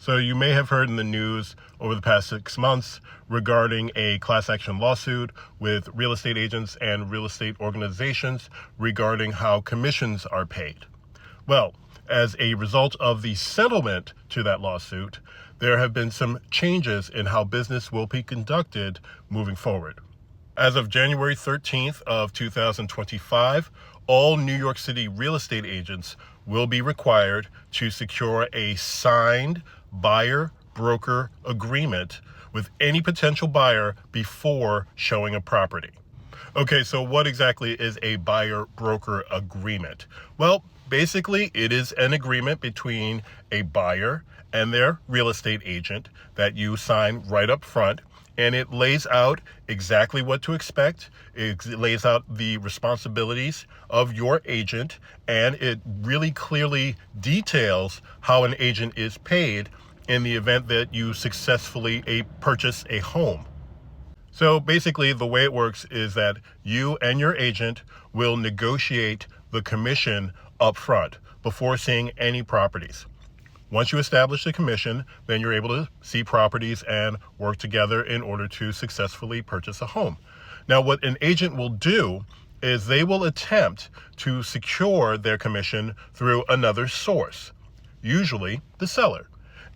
So you may have heard in the news over the past 6 months regarding a class action lawsuit with real estate agents and real estate organizations regarding how commissions are paid. Well, as a result of the settlement to that lawsuit, there have been some changes in how business will be conducted moving forward. As of January 13th of 2025, all New York City real estate agents will be required to secure a signed buyer-broker agreement with any potential buyer before showing a property. Okay, so what exactly is a buyer-broker agreement? Well, basically, it is an agreement between a buyer and their real estate agent that you sign right up front, and it lays out exactly what to expect. It lays out the responsibilities of your agent, and it really clearly details how an agent is paid in the event that you successfully purchase a home. So basically, the way it works is that you and your agent will negotiate the commission up front before seeing any properties. Once you establish the commission, then you're able to see properties and work together in order to successfully purchase a home. Now, what an agent will do is they will attempt to secure their commission through another source, usually the seller.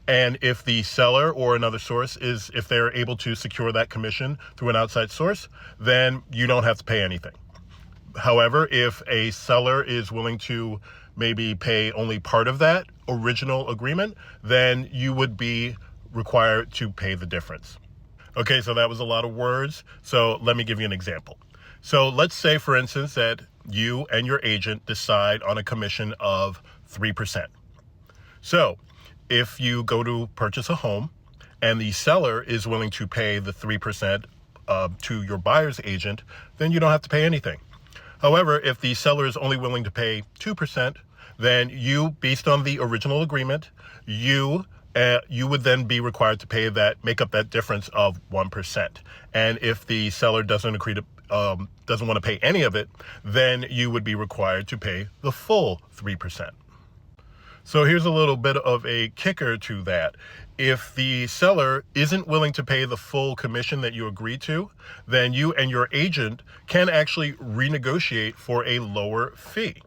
And if the seller or another source if they're able to secure that commission through an outside source, then you don't have to pay anything. However, if a seller is willing to maybe pay only part of that original agreement, then you would be required to pay the difference. Okay, so that was a lot of words. So let me give you an example. So let's say, for instance, that you and your agent decide on a commission of 3%. So if you go to purchase a home and the seller is willing to pay the 3% to your buyer's agent, then you don't have to pay anything. However, if the seller is only willing to pay 2%, then you, based on the original agreement, you would then be required to make up that difference of 1%. And if the seller doesn't want to pay any of it, then you would be required to pay the full 3%. So here's a little bit of a kicker to that. If the seller isn't willing to pay the full commission that you agreed to, then you and your agent can actually renegotiate for a lower fee.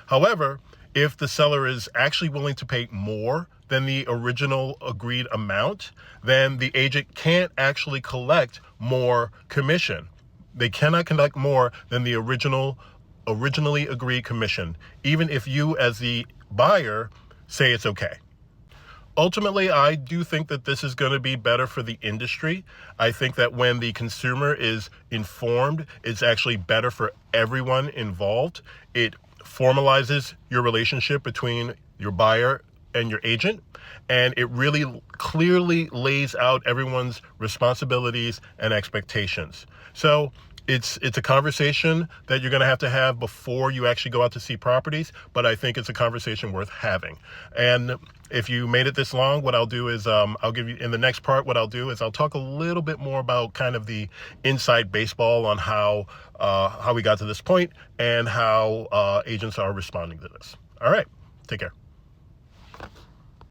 However, if the seller is actually willing to pay more than the original agreed amount, then the agent can't actually collect more commission. They cannot collect more than the originally agreed commission, even if you as the buyer say it's okay. Ultimately, I do think that this is going to be better for the industry. I think that when the consumer is informed, it's actually better for everyone involved. It formalizes your relationship between your buyer and your agent, and it really clearly lays out everyone's responsibilities and expectations. So it's a conversation that you're going to have before you actually go out to see properties, but I think it's a conversation worth having. And if you made it this long, what I'll do is I'll give you in the next part. What I'll do is I'll talk a little bit more about kind of the inside baseball on how we got to this point and how agents are responding to this. All right, take care.